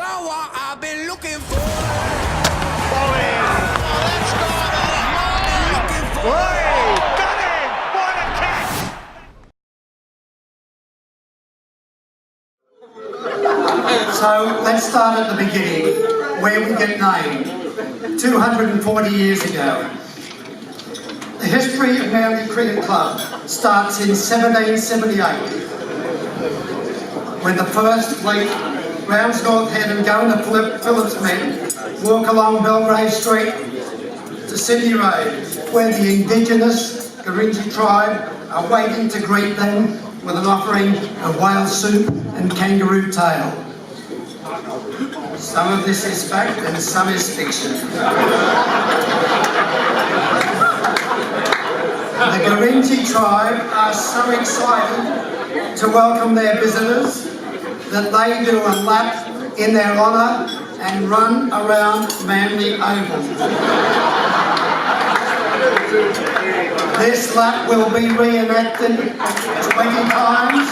I want, I've been looking for. Pawley! Oh, that's gone Pawley! Got it! What a catch! So let's start at the beginning, where we get named, 240 years ago. The history of Manly Cricket Club starts in 1778, when the first fleet rounds North Head and Governor Phillip's men walk along Belgrave Street to Sydney Road, where the indigenous Gurindji tribe are waiting to greet them with an offering of whale soup and kangaroo tail. Some of this is fact and some is fiction. The Gurindji tribe are so excited to welcome their visitors that they do a lap in their honour and run around Manly Oval. This lap will be reenacted 20 times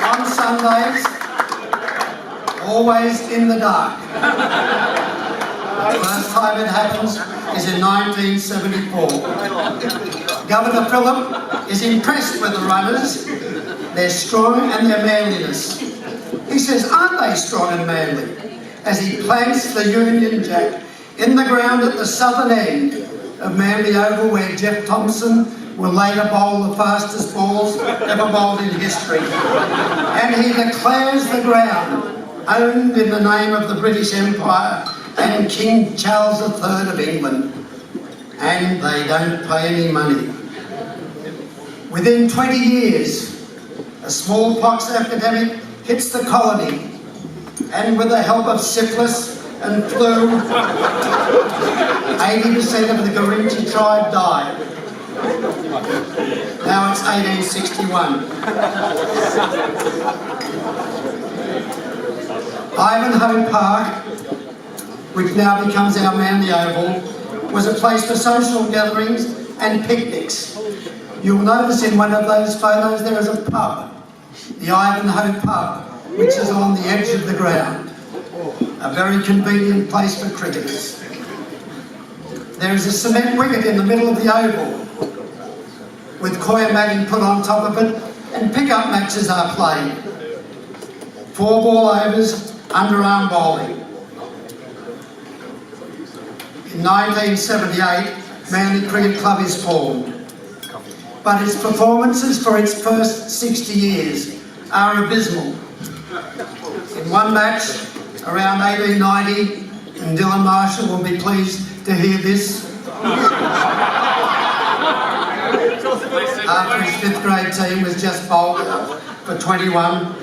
on Sundays, always in the dark. The first time it happens is in 1974. Governor Phillip is impressed with the runners, their strong and their manliness. He says, aren't they strong and manly? As he plants the Union Jack in the ground at the southern end of Manly Oval, where Jeff Thompson will later bowl the fastest balls ever bowled in history. And he declares the ground owned in the name of the British Empire and King Charles III of England. And they don't pay any money. Within 20 years, a smallpox epidemic hits the colony, and with the help of syphilis and flu, 80% of the Gurindji tribe died. Now it's 1861. Ivanhoe Park, which now becomes our Manly Oval, was a place for social gatherings and picnics. You'll notice in one of those photos there is a pub, the Ivanhoe Pub, which is on the edge of the ground. A very convenient place for cricketers. There is a cement wicket in the middle of the oval, with coir matting put on top of it, and pickup matches are played. 4-ball overs, underarm bowling. In 1978, Manly Cricket Club is formed. But its performances for its first 60 years are abysmal. In one match, around 1890, and Dylan Marshall will be pleased to hear this, after his 5th grade team was just bowled for 21.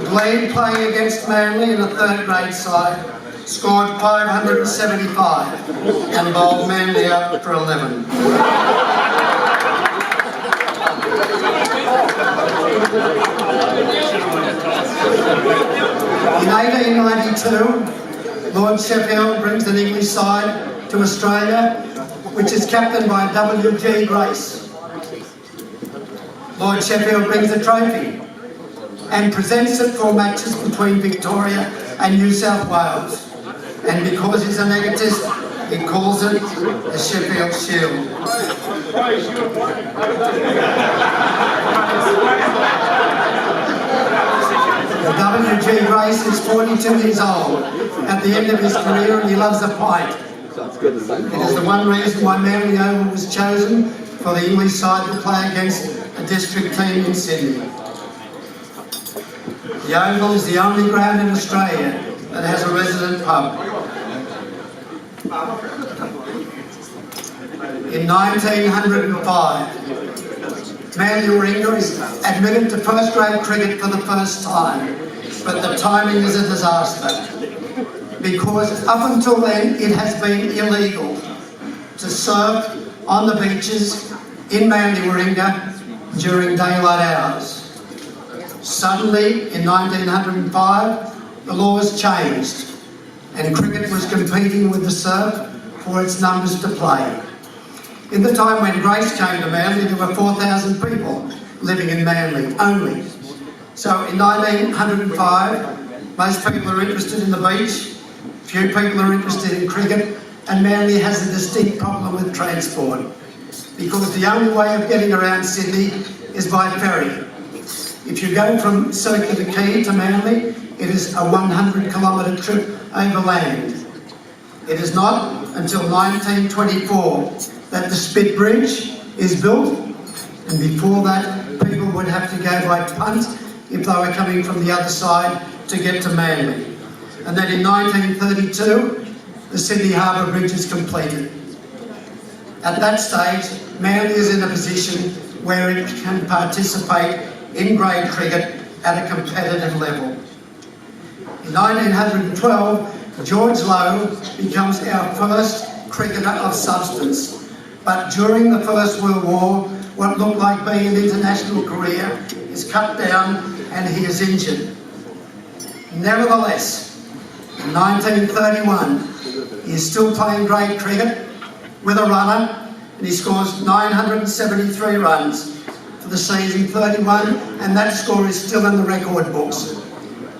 Glenn, playing against Manly in a 3rd grade side, scored 575 and bowled Manly out for 11. In 1892, Lord Sheffield brings an English side to Australia, which is captained by W.G. Grace. Lord Sheffield brings a trophy and presents it for matches between Victoria and New South Wales. And because he's an egotist, he calls it the Sheffield Shield. W.G. Grace is 42 years old at the end of his career, and he loves a pint. It is the one reason why Manly Oval was chosen for the English side to play against a district team in Sydney. The Oval is the only ground in Australia that has a resident pub. In 1905, Manly Warringah is admitted to 1st grade cricket for the first time, but the timing is a disaster, because up until then it has been illegal to surf on the beaches in Manly Warringah during daylight hours. Suddenly, in 1905, the laws changed, and cricket was competing with the surf for its numbers to play. In the time when Grace came to Manly, there were 4,000 people living in Manly only. So in 1905, most people are interested in the beach, few people are interested in cricket, and Manly has a distinct problem with transport because the only way of getting around Sydney is by ferry. If you go from Circular Quay to Manly, it is a 100-kilometre trip overland. It is not until 1924 that the Spit Bridge is built, and before that people would have to go by punt if they were coming from the other side to get to Manly. And then in 1932, the Sydney Harbour Bridge is completed. At that stage, Manly is in a position where it can participate in grade cricket at a competitive level. In 1912, George Lowe becomes our first cricketer of substance. But during the First World War, what looked like being an international career is cut down and he is injured. Nevertheless, in 1931, he is still playing grade cricket with a runner, and he scores 973 runs for the season 31, and that score is still in the record books.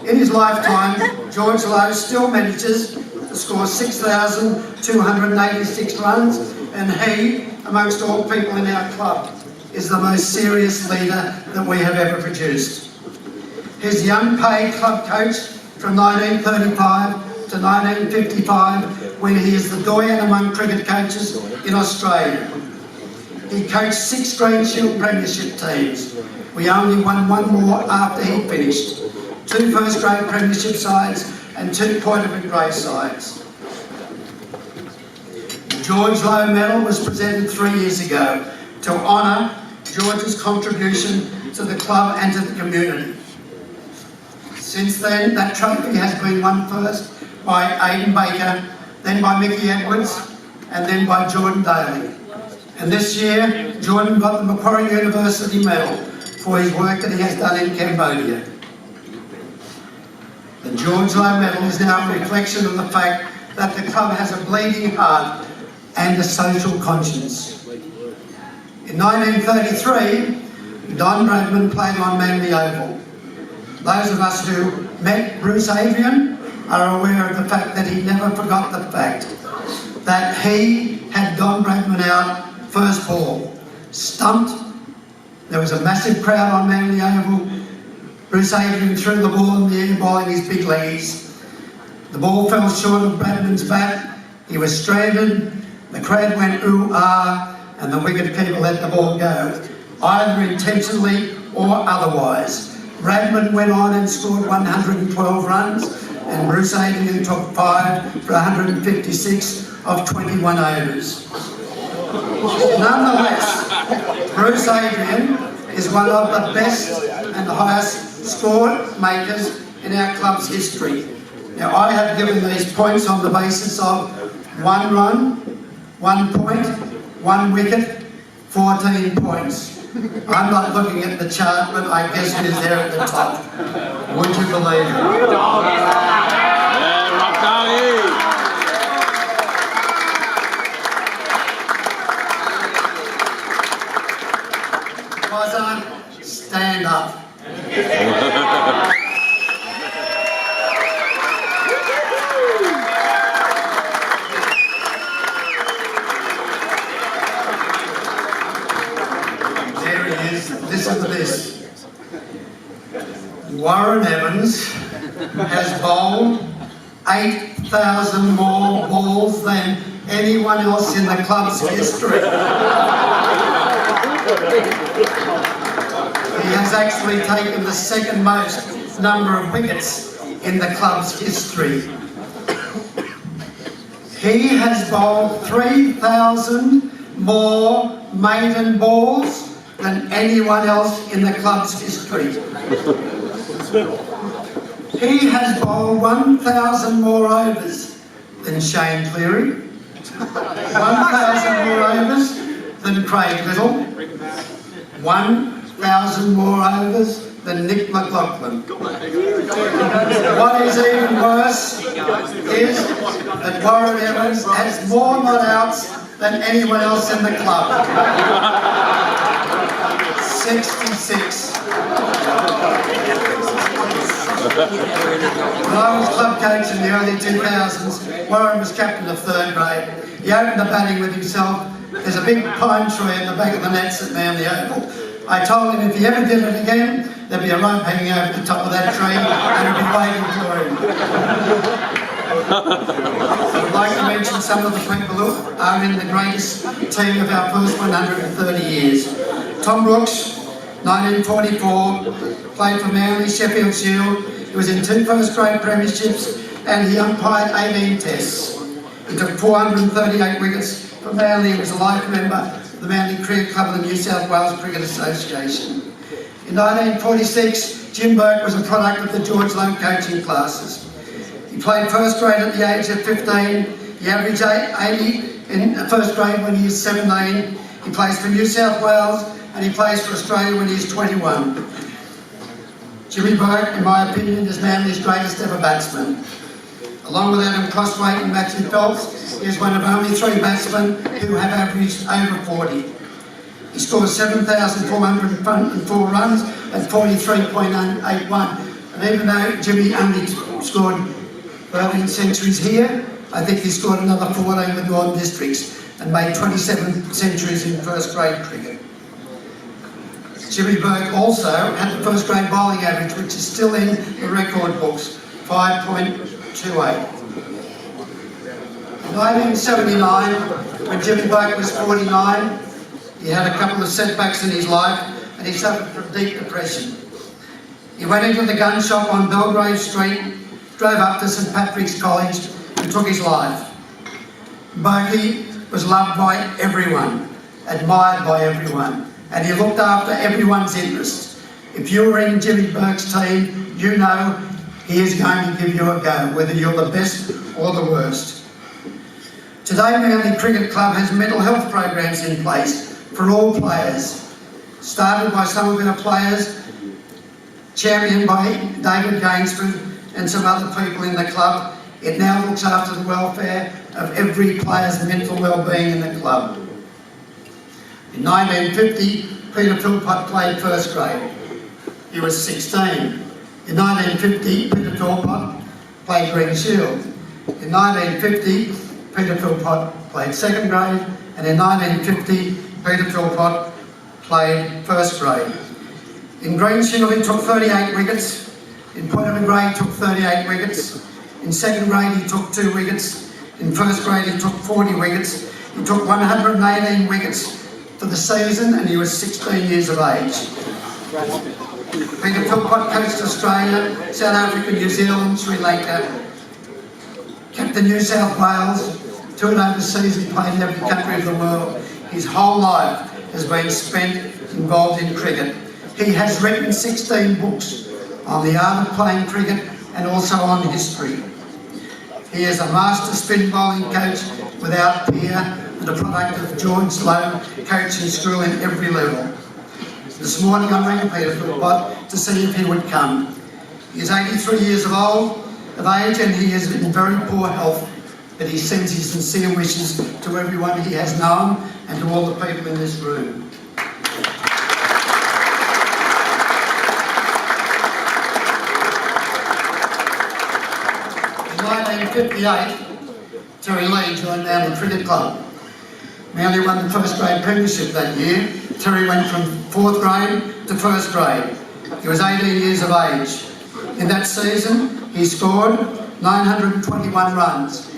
In his lifetime, George Lowe still manages to score 6,286 runs, and he, amongst all people in our club, is the most serious leader that we have ever produced. His young paid club coach from 1935 to 1955, when he is the doyen among cricket coaches in Australia. He coached 6 Green Shield Premiership teams. We only won 1 more after he finished. 2 first-grade Premiership sides and 2 Point of Grey sides. The George Lowe Medal was presented 3 years ago to honour George's contribution to the club and to the community. Since then, that trophy has been won first by Aidan Baker, then by Mickey Edwards, and then by Jordan Daly. And this year, Jordan got the Macquarie University Medal for his work that he has done in Cambodia. The George Lowe Medal is now a reflection of the fact that the club has a bleeding heart and a social conscience. In 1933, Don Bradman played on Manly Oval. Those of us who met Bruce Adrian are aware of the fact that he never forgot the fact that he had Don Bradman out first ball, stumped. There was a massive crowd on Manly Oval. Bruce Adrian threw the ball in the air, bowling his big legs. The ball fell short of Bradman's bat. He was stranded. The crowd went ooh ah, and the wicket-keeper let the ball go, either intentionally or otherwise. Bradman went on and scored 112 runs, and Bruce Adrian took 5 for 156 of 21 overs. Nonetheless, Bruce Adrian is one of the best and highest score makers in our club's history. Now, I have given these points on the basis of 1 run, 1 point, 1 wicket, 14 points. I'm not looking at the chart, but I guess it is there at the top. Would you believe it? Wazan, stand up. There he is. Listen to this. Warren Evans has bowled 8,000 more balls than anyone else in the club's history. He has actually taken the second most number of wickets in the club's history. He has bowled 3,000 more maiden balls than anyone else in the club's history. He has bowled 1,000 more overs than Shane Cleary, 1,000 more overs than Craig Little, 1,000 more overs than Nick McLaughlin. What is even worse is that Warren Evans has more not-outs than anyone else in the club. 66. When I was club coach in the early 2000s, Warren was captain of third grade. He opened the batting with himself. There's a big pine tree in the back of the nets at Manly Oval. I told him if he ever did it again, there'd be a rope hanging over the top of that tree and it'd be waiting for him. I'd like to mention some of the people who are in the greatest team of our first 130 years. Tom Brooks, 1944, played for Manly, Sheffield Shield. He was in 2 first grade premierships and he umpired 18 tests. He took 438 wickets for Manly. He was a life member of the Manly Cricket Club of the New South Wales Cricket Association. In 1946, Jim Burke was a product of the George Lowe coaching classes. He played first grade at the age of 15. He averaged 80 in first grade when he was 17. He plays for New South Wales and he plays for Australia when he's 21. Jimmy Burke, in my opinion, is Manly's greatest ever batsman. Along with Adam Crosswaite and Matthew Phelps, he is one of only 3 batsmen who have averaged over 40. He scored 7,404 runs at 43.81. And even though Jimmy only scored 13 centuries here, I think he scored another 14 with Northern Districts and made 27 centuries in first grade cricket. Jimmy Burke also had the first grade bowling average, which is still in the record books, 5.28. In 1979, when Jimmy Burke was 49, he had a couple of setbacks in his life and he suffered from deep depression. He went into the gun shop on Belgrave Street, drove up to St Patrick's College and took his life. Burkey was loved by everyone, admired by everyone, and he looked after everyone's interests. If you were in Jimmy Burke's team, you know he is going to give you a go, whether you're the best or the worst. Today, Manly Cricket Club has mental health programs in place for all players. Started by some of our players, championed by David Gainsford and some other people in the club, it now looks after the welfare of every player's mental well-being in the club. In 1950, Peter Philpott played first grade. He was 16. In 1950, Peter Philpott played Green Shield. In 1950, Peter Philpott played second grade, and in 1950, Peter Philpott played first grade. In Green Shield, he took 38 wickets. In point of a grade, he took 38 wickets. In second grade, he took 2 wickets. In first grade, he took 40 wickets. He took 118 wickets for the season, and he was 16 years of age. Peter Philpott coached Australia, South Africa, New Zealand, Sri Lanka, captain New South Wales, toured overseas and played in every country of the world. His whole life has been spent involved in cricket. He has written 16 books on the art of playing cricket and also on history. He is a master spin bowling coach without peer and a product of George Lowe coaching school in every level. This morning I rang Peter Philpott to see if he would come. He is 83 years of age and he is in very poor health, but he sends his sincere wishes to everyone he has known and to all the people in this room. In 1958, Terry Lee joined Manly Cricket Club. Manly won the first grade premiership that year. Terry went from 4th grade to first grade. He was 18 years of age. In that season, he scored 921 runs.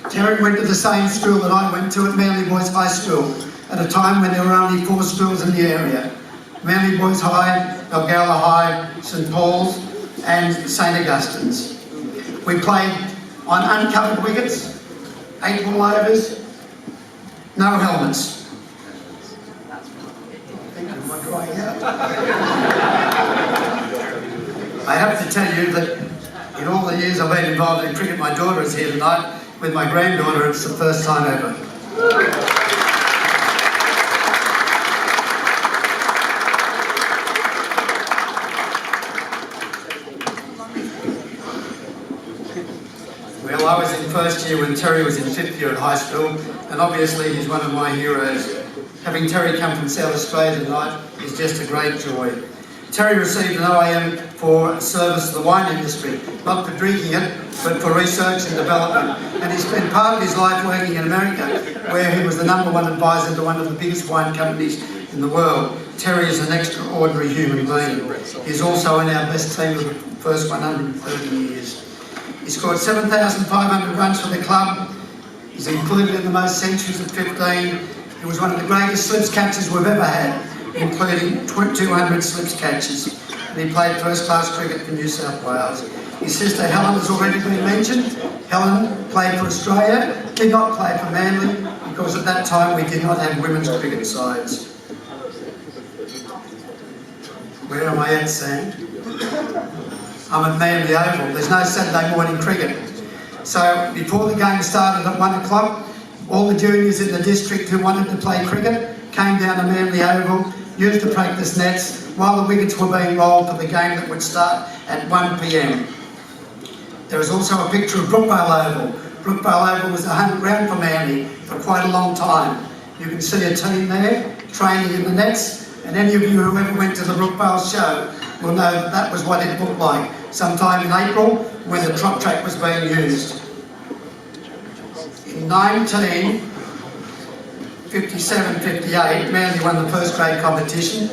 Terry went to the same school that I went to at Manly Boys High School at a time when there were only 4 schools in the area. Manly Boys High, Balgowlah High, St Paul's and St Augustine's. We played on uncovered wickets, 8 ball overs, no helmets. I have to tell you that in all the years I've been involved in cricket, my daughter is here tonight. With my granddaughter, it's the first time ever. Well, I was in first year when Terry was in 5th year at high school, and obviously he's one of my heroes. Having Terry come from South Australia tonight, is just a great joy. Terry received an OAM for service to the wine industry, not for drinking it, but for research and development. And he spent part of his life working in America, where he was the #1 advisor to one of the biggest wine companies in the world. Terry is an extraordinary human being. He's also in our best team of the first 130 years. He scored 7,500 runs for the club. He's included in the most centuries at 15. He was one of the greatest slips catchers we've ever had, including 200 slips catches. And he played first-class cricket for New South Wales. His sister Helen has already been mentioned. Helen played for Australia, did not play for Manly, because at that time we did not have women's cricket sides. Where am I at, Sam? I'm at Manly Oval. There's no Saturday morning cricket. So before the game started at 1 o'clock, all the juniors in the district who wanted to play cricket came down to Manly Oval, used the practice nets while the wickets were being rolled for the game that would start at 1 p.m. There is also a picture of Brookvale Oval. Brookvale Oval was the home ground for Manly for quite a long time. You can see a team there training in the nets, and any of you who ever went to the Brookvale show will know that that was what it looked like sometime in April when the trot track was being used. In 1957-58, Manly won the first grade competition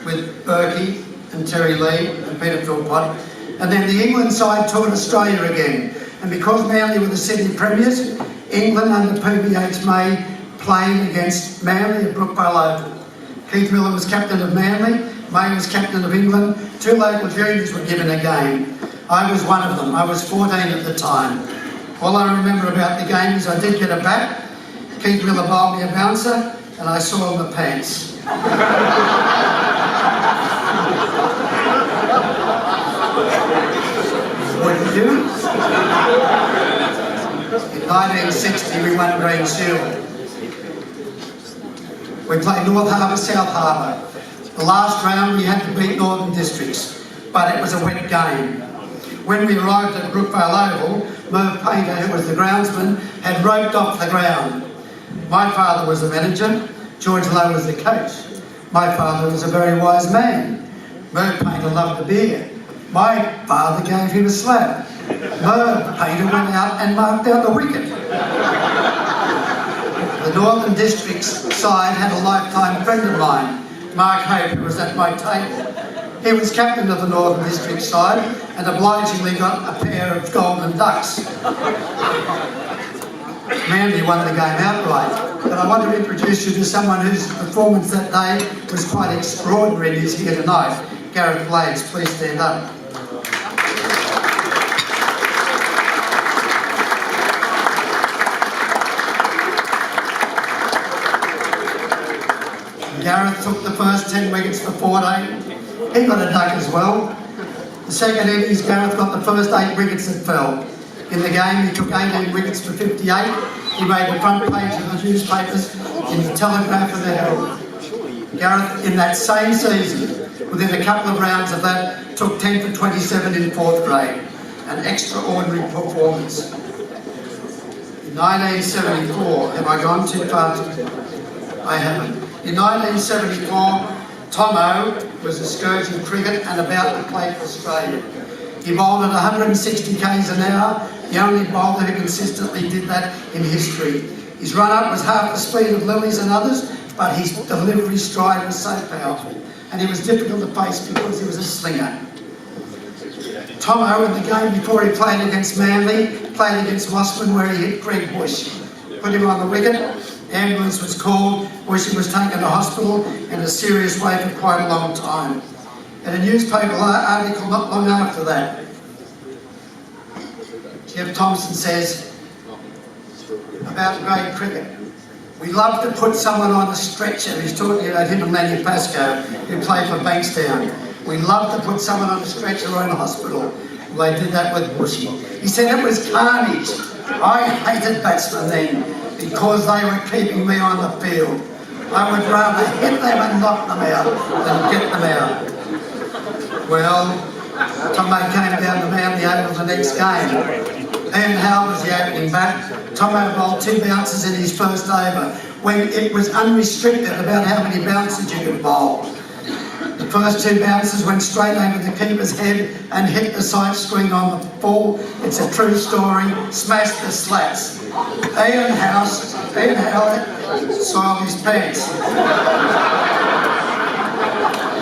with Berkey and Terry Lee and Peter Philpott. And then the England side toured Australia again. And because Manly were the Sydney Premiers, England under PBH May played against Manly at Brookvale Oval. Keith Miller was captain of Manly, May was captain of England. 2 local juniors were given a game. I was one of them. I was 14 at the time. All I remember about the game is I did get a bat. Keith Miller bowled me a bouncer, and I saw him the pants. Wouldn't you? In 1960, we won Green Shield. We played North Harbour, South Harbour. The last round we had to beat Northern Districts, but it was a wet game. When we arrived at Brookvale Oval, Merv Painter, who was the groundsman, had roped off the ground. My father was the manager, George Lowe was the coach. My father was a very wise man. Merv Painter loved the beer. My father gave him a slap. Merv Painter went out and marked out the wicket. The Northern Districts side had a lifetime friend of mine, Mark Hope, who was at my table. He was captain of the Northern District side and obligingly got a pair of golden ducks. Manly won the game outright, but I want to introduce you to someone whose performance that day was quite extraordinary and is here tonight. Gareth Blades, please stand up. Gareth took the first 10 wickets for 14. He got a duck as well. The second innings, Gareth got the first 8 wickets that fell. In the game, he took 18 wickets for 58. He made the front page of the newspapers, in the Telegraph and the Herald. Gareth, in that same season, within a couple of rounds of that, took 10 for 27 in 4th grade. An extraordinary performance. In 1974, have I gone too far? I haven't. In 1974, Tomo was a scourge in cricket and about to play for Australia. He bowled at 160 k's an hour, the only bowler who consistently did that in history. His run-up was half the speed of Lilly's and others, but his delivery stride was so powerful, and he was difficult to face because he was a slinger. Tomo, in the game before he played against Manly, played against Mossman where he hit Greg Bush. Put him on the wicket, ambulance was called, Bushy was taken to hospital in a serious way for quite a long time. In a newspaper article not long after that, Jeff Thompson says about grade cricket, we love to put someone on a stretcher. He's talking about him and Manny Pascoe, who played for Bankstown. We love to put someone on a stretcher or in a hospital. Well, they did that with Bushy. He said it was carnage. I hated batsmen then because they were keeping me on the field. I would rather hit them and knock them out than get them out. Well, Tomo came down to Manly Oval the next game. Ian Howe was the opening bat. Tomo bowled 2 bounces in his first over when it was unrestricted about how many bounces you could bowl. The first two bounces went straight over the keeper's head and hit the side screen on the ball. It's a true story. Smashed the slats. Ian Howell soiled his pants.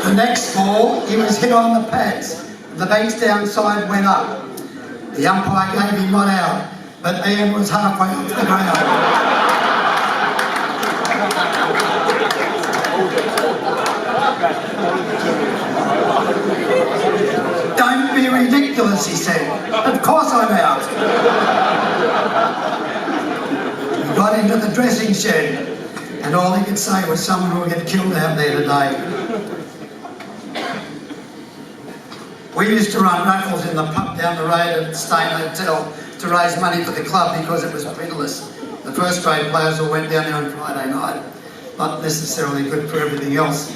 The next ball, he was hit on the pads. The bench downside went up. The umpire gave him not out, but Ian was halfway off the ground. Don't be ridiculous, he said. Of course I'm out. He got into the dressing shed, and all he could say was someone will get killed out there today. We used to run raffles in the pub down the road at the Stain Hotel to raise money for the club because it was pitiless. The first grade players all went down there on Friday night. Not necessarily good for everything else.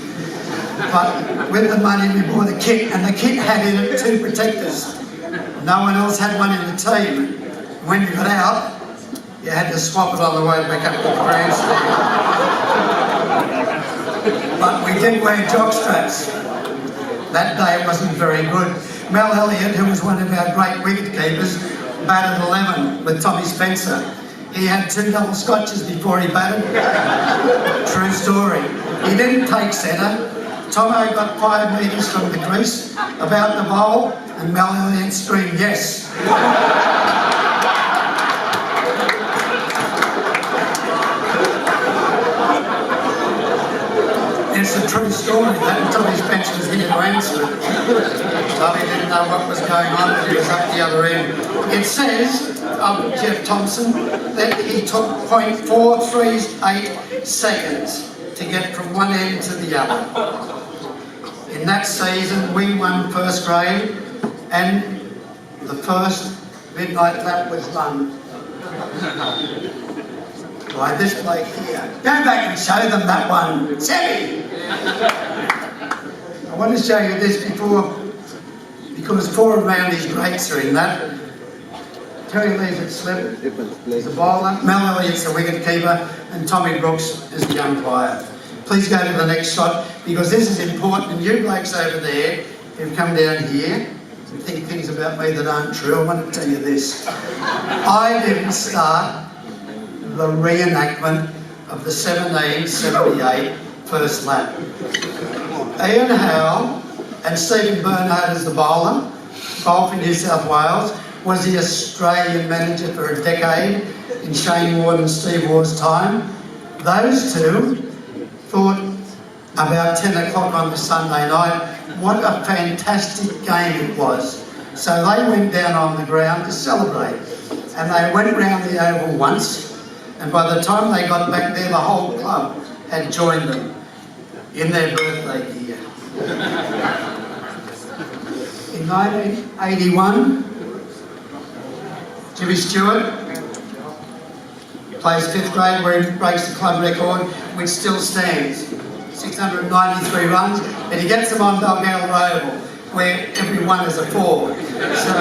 But with the money we bought a kit, and the kit had in it 2 protectors. No one else had one in the team. When you got out, you had to swap it on the way back up to the grandstand. But we did wear jock straps. That day it wasn't very good. Mel Elliott, who was one of our great wicket keepers, batted 11 with Tommy Spencer. He had 2 double scotches before he batted. True story. He didn't take centre. Tomo got 5 metres from the crease, about the bowl, and Mel Elliott screamed yes. It's a true story that Tommy Spencer was here to answer it. Tommy didn't know what was going on, but he was up the other end. It says of Jeff Thompson that he took 0.438 seconds to get from one end to the other. In that season, we won first grade, and the first midnight lap was run by this bloke here. Go back and show them that one. Sammy! I want to show you this because 4 of Roundy's greats are in that. Terry leaves it slip. He's a bowler. Mel Elliott's the wicket keeper, and Tommy Brooks is the umpire. Please go to the next shot, because this is important. And you blokes over there who've come down here and think things about me that aren't true, I want to tell you this. I didn't start the reenactment of the 1778 first lap. Ian Howell and Stephen Bernard as the bowler, bowled for New South Wales, was the Australian manager for a decade in Shane Ward and Steve Ward's time. Those two thought about 10 o'clock on the Sunday night, what a fantastic game it was. So they went down on the ground to celebrate. And they went round the oval once, and by the time they got back there, the whole club had joined them in their birthday year. In 1981, Jimmy Stewart plays 5th grade where he breaks the club record, which still stands. 693 runs, and he gets them on Balgale Oval, where every one is a 4. So,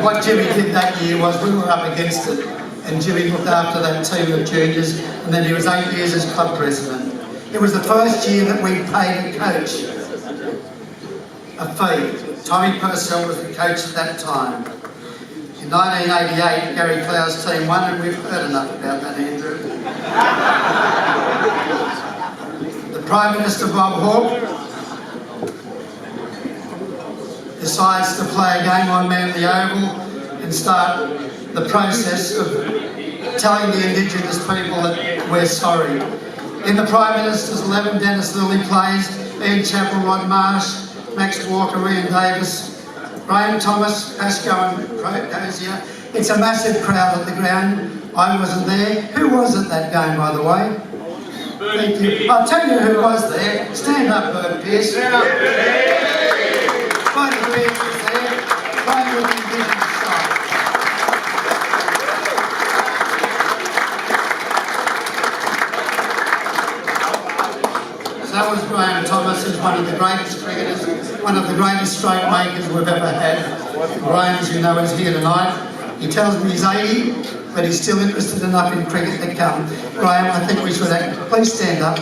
what Jimmy did that year was we were up against it, and Jimmy looked after that team of juniors, and then he was 8 years as club president. It was the first year that we paid a coach a fee. Tommy Purcell was the coach at that time. In 1988, Gary Clow's team won, and we've heard enough about that, Andrew. The Prime Minister, Bob Hawke, decides to play a game on Manly Oval and start the process of telling the Indigenous people that we're sorry. In the Prime Minister's 11, Dennis Lilly plays, Ian Chappell, Rod Marsh, Max Walker, Ian Davis, Graham Thomas, Pascoe and Crozier. It's a massive crowd at the ground. I wasn't there. Who was at that game, by the way? Thank you. I'll tell you who was there. Stand up, Bert Pearce. Buddy Pearce was there, playing with the Indigenous side. So was Graham Thomas, who's one of the greatest cricketers, one of the greatest stroke makers we've ever had. Graham, as you know, is here tonight. He tells me he's 80. but he's still interested enough in cricket to come. Graham, I think we should please stand up.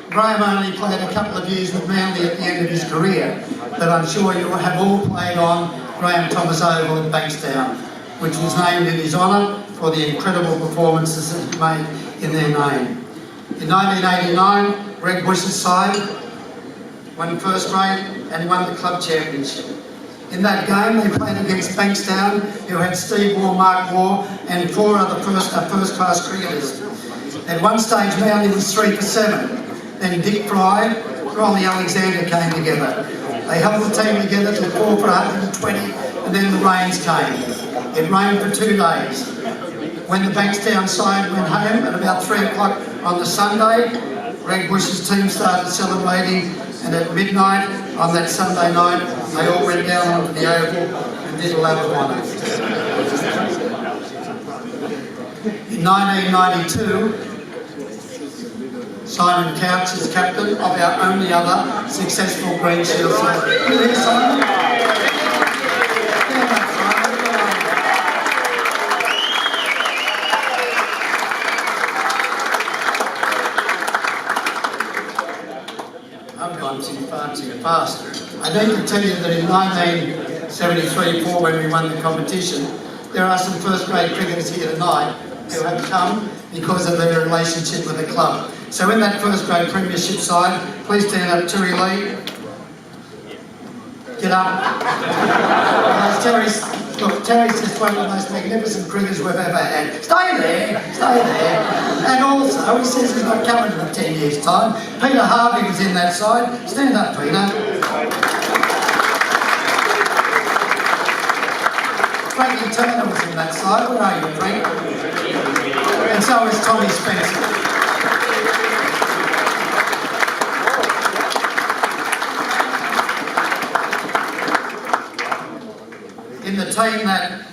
Graham only played a couple of years with Manly at the end of his career, but I'm sure you have all played on Graham Thomas Oval at Bankstown, which was named in his honour for the incredible performances that he made in their name. In 1989, Greg Bush's side won first grade and won the club championship. In that game, they played against Bankstown, who had Steve Waugh, Mark Waugh, and 4 other first-class cricketers. At one stage, Manly was 3 for 7. Then Dick Fry, Ronnie Alexander came together. They held the team together till 4 for 120, and then the rains came. It rained for 2 days. When the Bankstown side went home at about 3 o'clock on the Sunday, Greg Bush's team started celebrating, and at midnight on that Sunday night, they all went down onto the oval and did a lap of honour. In 1992, Simon Couch is captain of our only other successful Green Shield side. Here, Simon. I've gone too fast. I need to tell you that in 1973-4, when we won the competition, there are some first grade cricketers here tonight who have come because of their relationship with the club. So in that first grade premiership side, please stand up, Terry Lee. Get up. Terry's just one of the most magnificent cricketers we've ever had. Stay there. And also, he says he's not coming in 10 years' time. Peter Harvey was in that side. Stand up, Peter. Frankie Turner was in that side. Where are you, Frank? And so is Tommy Spencer. In the team that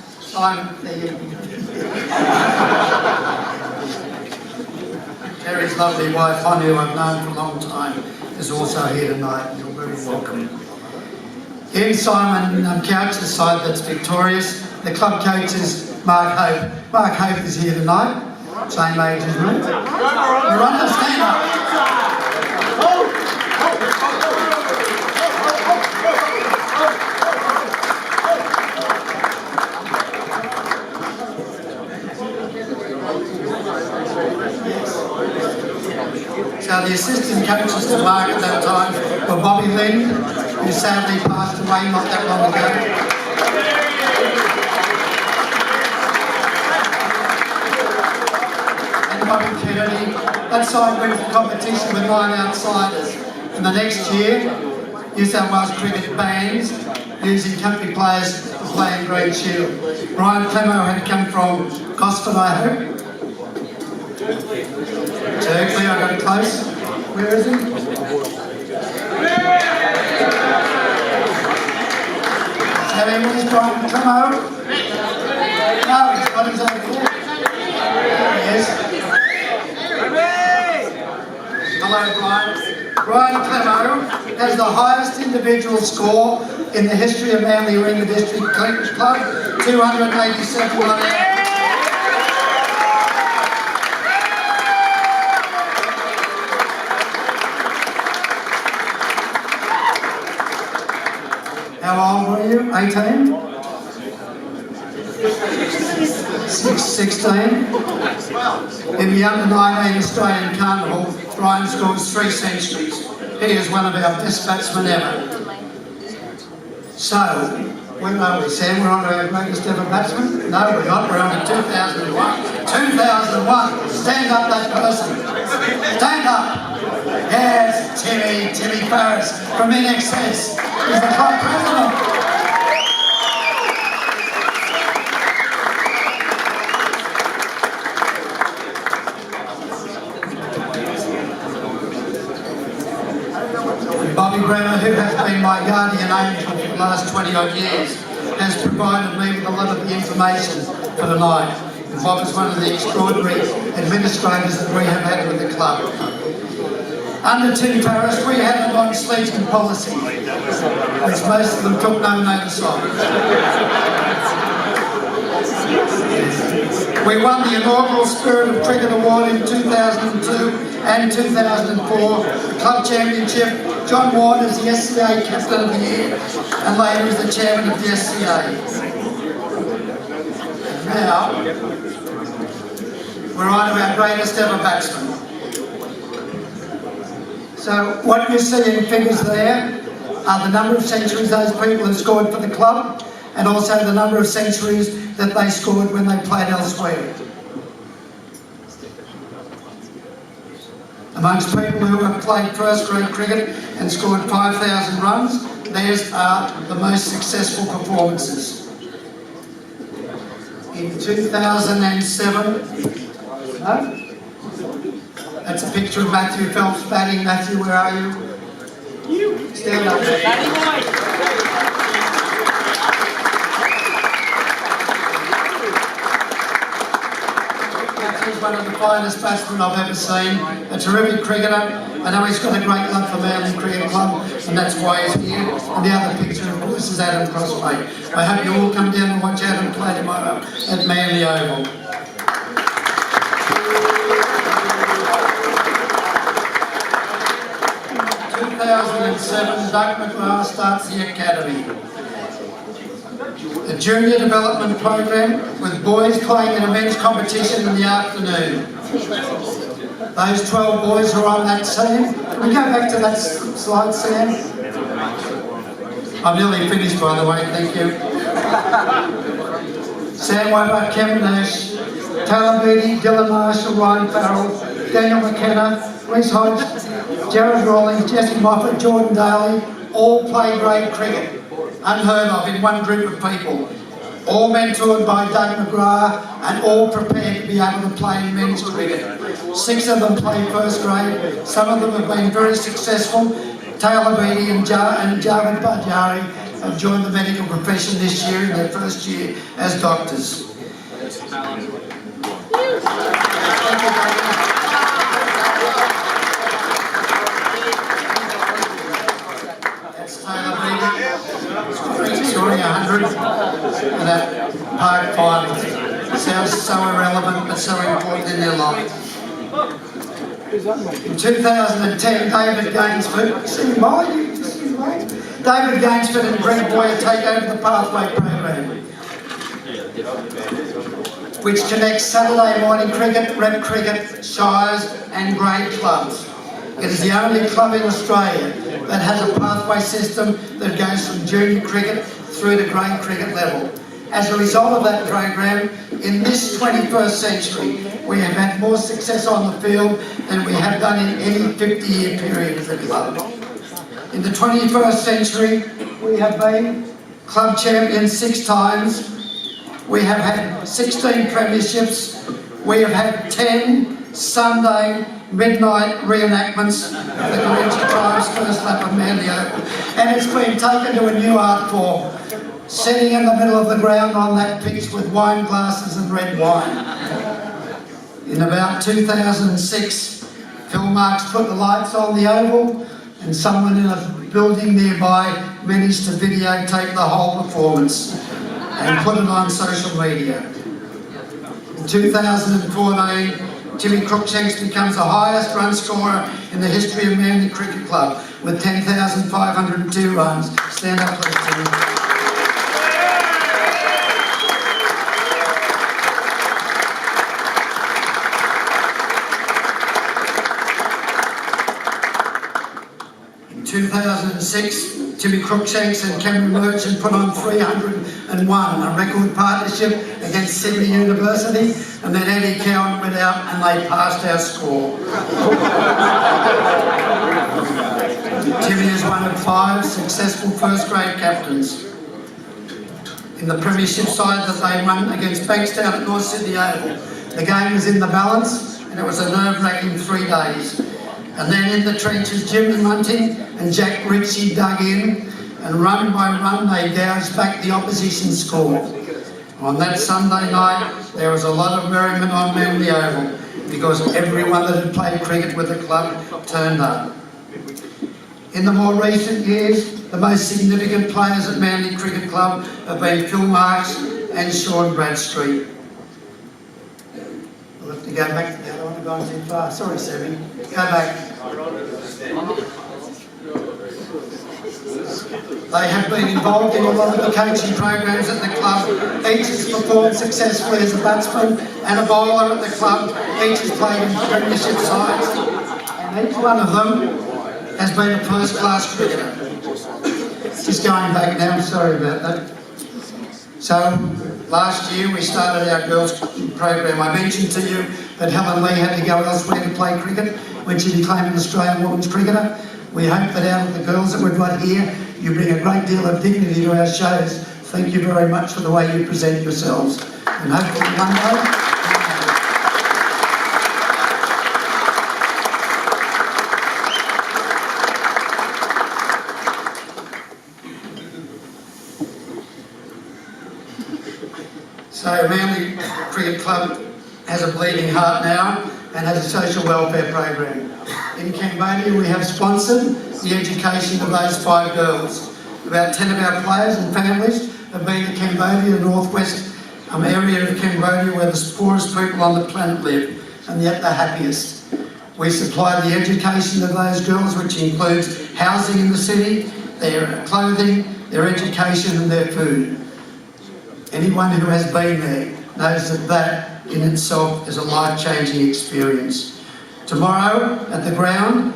Terry's lovely wife, Honey, who I've known for a long time, is also here tonight. You're very welcome. In Simon Couch's side that's victorious, the club coach is Mark Hope. Mark Hope is here tonight, same age as me. You're on, stand up. So the assistant coaches to Mark at that time were Bobby Lynn, who sadly passed away not that long ago. And Bobby Kennedy. That side went to competition with 9 outsiders. And the next year, New South Wales cricket bans using country players to play in Green Shield. Brian Clemo had come from Gosford, I hope. Turkley, I got it close. Where is he? Where's Brian Clemo? No, he's got his own there. There he is. Hello, Brian. Brian Clemo has the highest individual score in the history of Manly Arena District Cricket Club, 287 on air. How old were you? 18? 16? In the under-19 Australian Carnival, Brian scores 3 centuries. He is one of our best batsmen ever. So, where are we, Sam? We're on to our greatest ever batsman? No, we're not. We're on to 2001. 2001. Stand up, that person. Stand up. Yes, Timmy Farris from INXS. He's the club president. Bobby Brenner, who has been my guardian angel for the last 20 odd years, has provided me with a lot of the information for tonight. Bob is one of the extraordinary administrators that we have had with the club. Under Tim Paris, we had a non-sleeping policy, which most of them took no notice of. We won the inaugural Spirit of Cricket Award in 2002 and 2004, the club championship. John Ward is the SCA Captain of the Year, and later is the Chairman of the SCA. Now, we're on to our greatest ever batsman. So what you see in figures there are the number of centuries those people have scored for the club, and also the number of centuries that they scored when they played elsewhere. Amongst people who have played first-grade cricket and scored 5,000 runs, theirs are the most successful performances. In 2007, no? That's a picture of Matthew Phelps batting. Matthew, where are you? Stand up. Matthew's one of the finest batsmen I've ever seen. A terrific cricketer. I know he's got a great love for Manly Cricket Club, and that's why he's here. And the other picture, of course, is Adam Crossway. I hope you all come down and watch Adam play tomorrow at Manly Oval. 2007, Doug McGrath starts the academy. A junior development program with boys playing in a men's competition in the afternoon. Those 12 boys who are on that team. Can we go back to that slide, Sam? I'm nearly finished, by the way, thank you. Sam Weber, Kevin Nash, Taylor Beattie, Dylan Marshall, Ryan Farrell, Daniel McKenna, Reece Hodge, Jared Rawlings, Jesse Moffat, Jordan Daly, all play grade cricket, unheard of in one group of people. All mentored by Doug McGrath and all prepared to be able to play in men's cricket. 6 of them play first grade, some of them have been very successful. Taylor Beattie and Javed Bajari have joined the medical profession this year in their first year as doctors. Scoring 100 and a park final. Sounds so irrelevant but so important in their life. In 2010, David Gainsford and Greg Boyer take over the Pathway program, which connects Saturday morning cricket, rep cricket, shires and grade clubs. It is the only club in Australia that has a pathway system that goes from junior cricket through to grade cricket level. As a result of that program, in this 21st century, we have had more success on the field than we have done in any 50-year period of the club. In the 21st century, we have been club champions 6 times. We have had 16 premierships. We have had 10 Sunday midnight reenactments of the Comanche Tribe's first lap of Manly Oval. And it's been taken to a new art form, sitting in the middle of the ground on that pitch with wine glasses and red wine. In about 2006, Phil Marks put the lights on the Oval, and someone in a building nearby managed to videotape the whole performance and put it on social media. In 2014, Timmy Cruikshanks becomes the highest run scorer in the history of Manly Cricket Club with 10,502 runs. Stand up, please, Timmy. In 2006, Timmy Cruikshanks and Cameron Merchant put on 301, a record partnership against Sydney University, and then Eddie Cowan went out and they passed our score. Timmy is one of 5 successful first grade captains. In the premiership side that they won against Bankstown at North Sydney Oval, the game was in the balance and it was a nerve-wracking 3 days. And then in the trenches, Jimmy Munting and Jack Ritchie dug in, and run by run they gouged back the opposition score. On that Sunday night, there was a lot of merriment on Manly Oval because everyone that had played cricket with the club turned up. In the more recent years, the most significant players at Manly Cricket Club have been Phil Marks and Sean Bradstreet. I'll have to go back to that. I want to go too far. Sorry, Sammy. Go back. They have been involved in a lot of the coaching programs at the club. Each has performed successfully as a batsman and a bowler at the club. Each has played in premiership sides. And each one of them has been a first-class cricketer. Just going back now, sorry about that. So, last year we started our girls program. I mentioned to you that Helen Lee had to go elsewhere to play cricket when she became an Australian women's cricketer. We hope that out of the girls that we've got here, you bring a great deal of dignity to our shows. Thank you very much for the way you present yourselves. And hopefully one day, so Manly Cricket Club has a bleeding heart now and has a social welfare program. In Cambodia we have sponsored the education of those 5 girls. About 10 of our players and families have been to Cambodia, the northwest area of Cambodia where the poorest people on the planet live, and yet the happiest. We supply the education of those girls, which includes housing in the city, their clothing, their education and their food. Anyone who has been there knows that that in itself is a life-changing experience. Tomorrow at the ground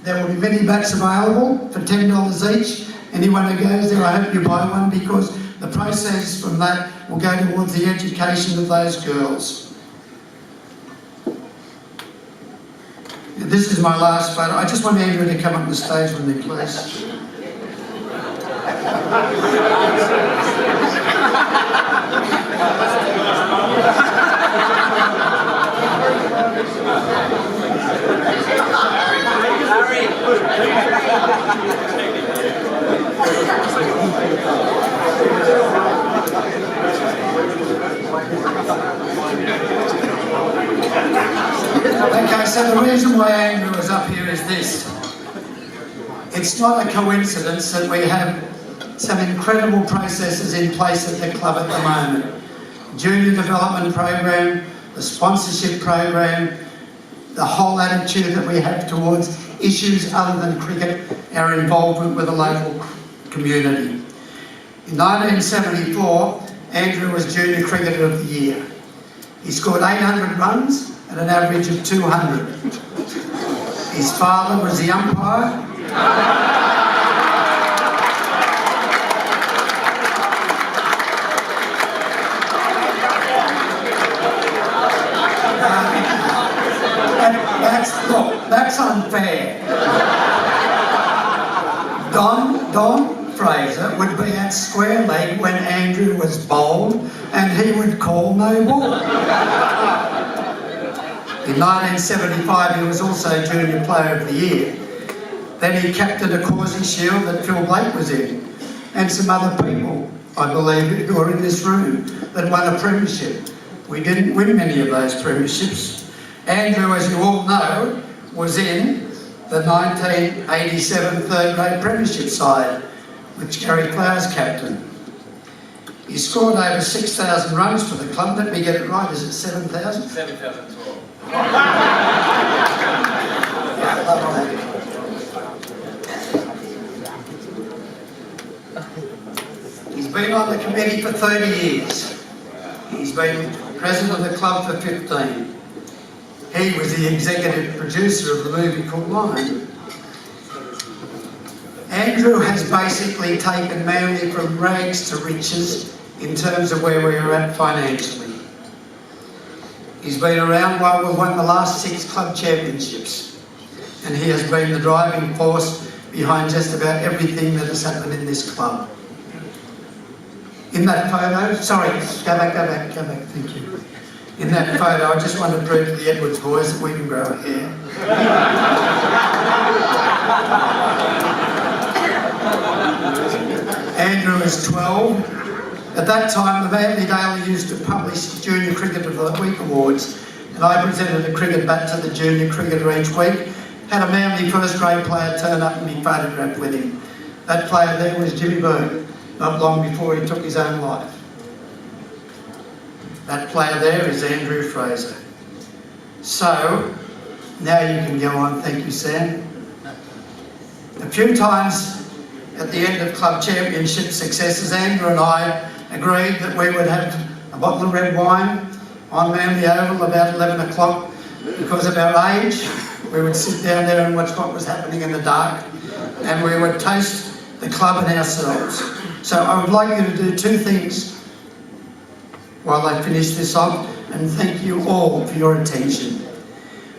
there will be many bats available for $10 each. Anyone who goes there, I hope you buy one because the proceeds from that will go towards the education of those girls. This is my last photo. I just want Andrew to come up the stage with me, please. Okay, so the reason why Andrew is up here is this. It's not a coincidence that we have some incredible processes in place at the club at the moment. Junior development program, the sponsorship program, the whole attitude that we have towards issues other than cricket, our involvement with the local community. In 1974, Andrew was Junior Cricketer of the Year. He scored 800 runs at an average of 200. His father was the umpire. That's unfair. Don Fraser would be at square leg when Andrew was bowled and he would call no ball. In 1975 he was also Junior Player of the Year. Then he captained a Causey Shield that Phil Blake was in, and some other people, I believe, who are in this room, that won a premiership. We didn't win many of those premierships. Andrew, as you all know, was in the 1987 third grade premiership side, which Gary Flowers captained. He scored over 6,000 runs for the club. Let me get it right, is it 7,000? 7,012. He's been on the committee for 30 years. He's been president of the club for 15. He was the executive producer of the movie called Lion. Andrew has basically taken Manly from rags to riches in terms of where we are at financially. He's been around while we've won the last 6 club championships, and he has been the driving force behind just about everything that has happened in this club. In that photo, sorry, go back, thank you. In that photo, I just want to prove to the Edwards boys that we can grow hair. Andrew is 12, At that time, the Manly Daily used to publish Junior Cricket of the Week awards, and I presented a cricket bat to the junior cricketer each week. Had a Manly first grade player turn up and be photographed with him. That player there was Jimmy Byrne, not long before he took his own life. That player there is Andrew Fraser. So, now you can go on. Thank you, Sam. A few times at the end of club championship successes, Andrew and I agreed that we would have a bottle of red wine on Manly Oval about 11 o'clock. Because of our age, we would sit down there and watch what was happening in the dark, and we would toast the club and ourselves. So I would like you to do two things while I finish this off, and thank you all for your attention.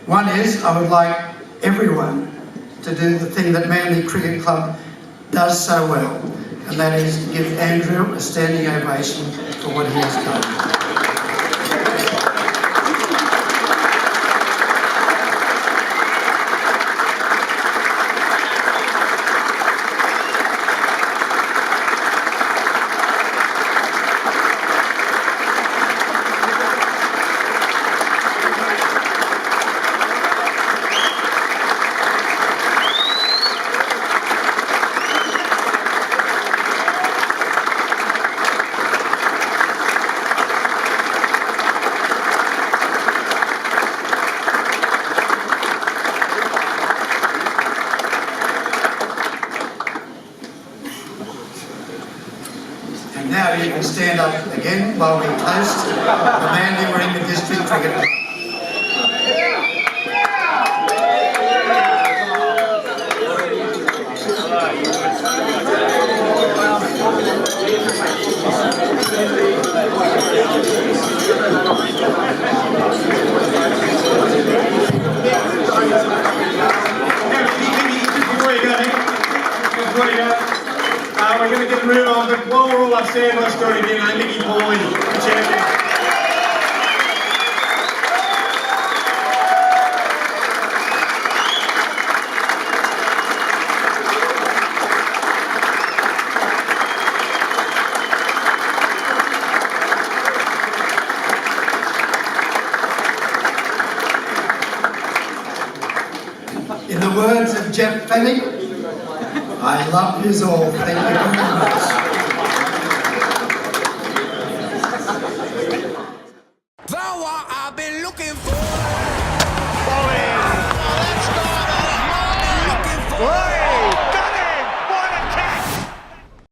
One is, I would like everyone to do the thing that Manly Cricket Club does so well, and that is give Andrew a standing ovation for what he has done. And now you can stand up again while we toast the Manly we're in the district cricket club. We're going to get a move on, but while we're all upstairs, let's do it again. I'm Mickey Pawley, the champion. In the words of Jeff Fennick, I love yous all. Thank you very much.